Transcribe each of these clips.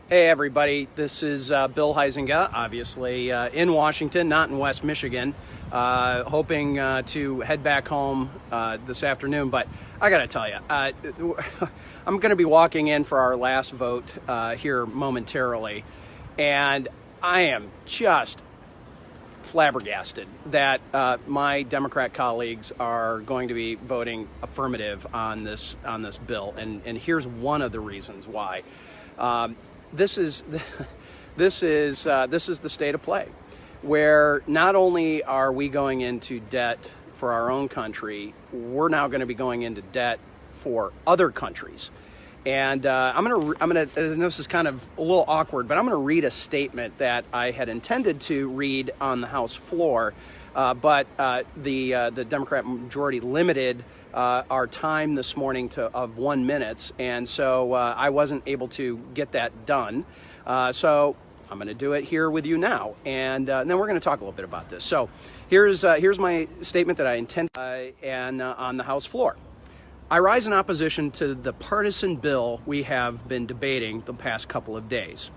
Hey everybody, this is Bill Huizenga, obviously in Washington, not in West Michigan, hoping to head back home this afternoon. But I gotta tell you, I'm gonna be walking in for our last vote here momentarily, and I am just flabbergasted that my Democrat colleagues are going to be voting affirmative on this bill, and here's one of the reasons why. This is the state of play, where not only are we going into debt for our own country, we're now going to be going into debt for other countries. And I'm gonna. And this is kind of a little awkward, but I'm gonna read a statement that I had intended to read on the House floor, but the Democrat majority limited our time this morning of 1 minute, and so I wasn't able to get that done. So I'm going to do it here with you now, and then we're going to talk a little bit about this. So here's my statement that I intend on the House floor. I rise in opposition to the partisan bill we have been debating the past couple of days.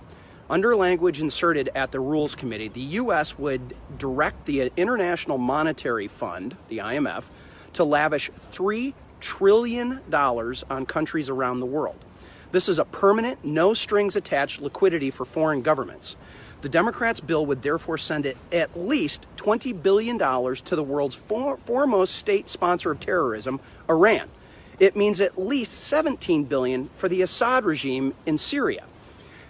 Under language inserted at the Rules Committee, the U.S. would direct the International Monetary Fund, the IMF, to lavish $3 trillion on countries around the world. This is a permanent, no-strings-attached liquidity for foreign governments. The Democrats' bill would therefore send at least $20 billion to the world's foremost state sponsor of terrorism, Iran. It means at least $17 billion for the Assad regime in Syria.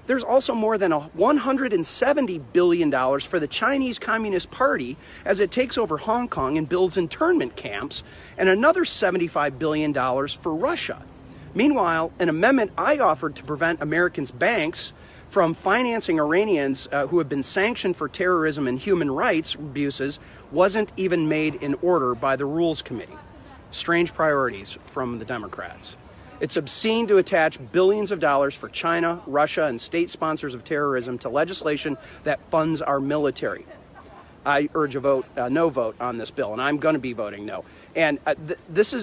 There's also more than $170 billion for the Chinese Communist Party as it takes over Hong Kong and builds internment camps, and another $75 billion for Russia. Meanwhile, an amendment I offered to prevent Americans' banks from financing Iranians who have been sanctioned for terrorism and human rights abuses wasn't even made in order by the Rules Committee. Strange priorities from the Democrats. It's obscene to attach billions of dollars for China, Russia, and state sponsors of terrorism to legislation that funds our military. I urge a no vote on this bill, and I'm going to be voting no. And this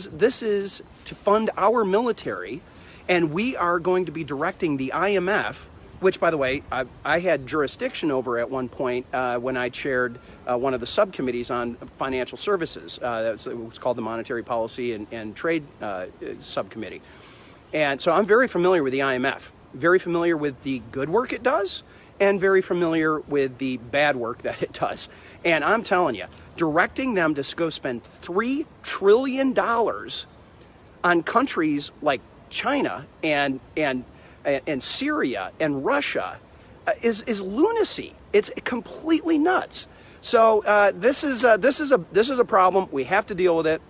is to fund our military, and we are going to be directing the IMF, which, by the way, I had jurisdiction over at one point when I chaired one of the subcommittees on financial services. It was called the Monetary Policy and Trade Subcommittee. And so I'm very familiar with the IMF, very familiar with the good work it does, and very familiar with the bad work that it does. And I'm telling you, directing them to go spend $3 trillion on countries like China and Syria and Russia is lunacy. It's completely nuts. So this is a problem. We have to deal with it.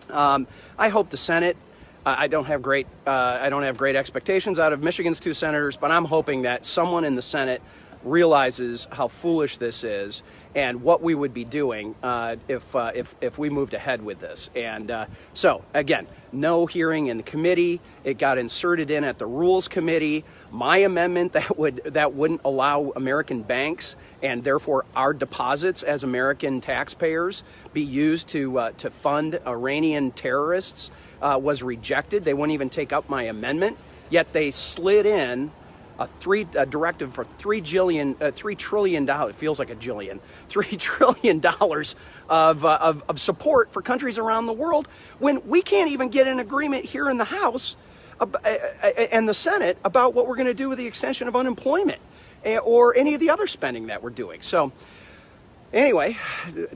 I hope the Senate. I don't have great expectations out of Michigan's two senators, but I'm hoping that someone in the Senate realizes how foolish this is and what we would be doing if we moved ahead with this. And so again, no hearing in the committee. It got inserted in at the Rules Committee. My amendment that wouldn't allow American banks and therefore our deposits as American taxpayers be used to fund Iranian terrorists was rejected. They wouldn't even take up my amendment, yet they slid in a directive for $3 trillion. It feels like a jillion. $3 trillion of support for countries around the world when we can't even get an agreement here in the House and the Senate about what we're going to do with the extension of unemployment or any of the other spending that we're doing. So anyway,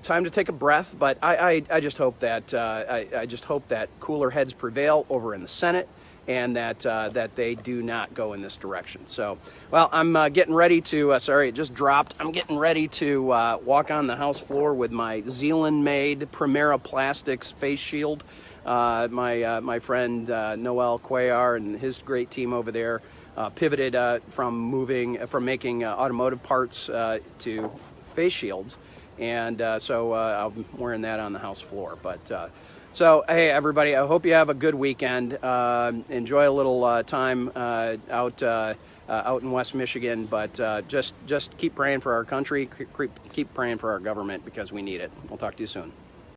time to take a breath. But I just hope that I just hope that cooler heads prevail over in the Senate, and that they do not go in this direction. So, well, I'm getting ready to. Sorry, it just dropped. I'm getting ready to walk on the House floor with my Zealand-made Primera Plastics face shield. My friend Noel Cuellar and his great team over there pivoted from making automotive parts to face shields, and so I'm wearing that on the House floor. But so hey, everybody, I hope you have a good weekend. Enjoy a little time out in West Michigan, but just keep praying for our country, keep praying for our government, because we need it. We'll talk to you soon.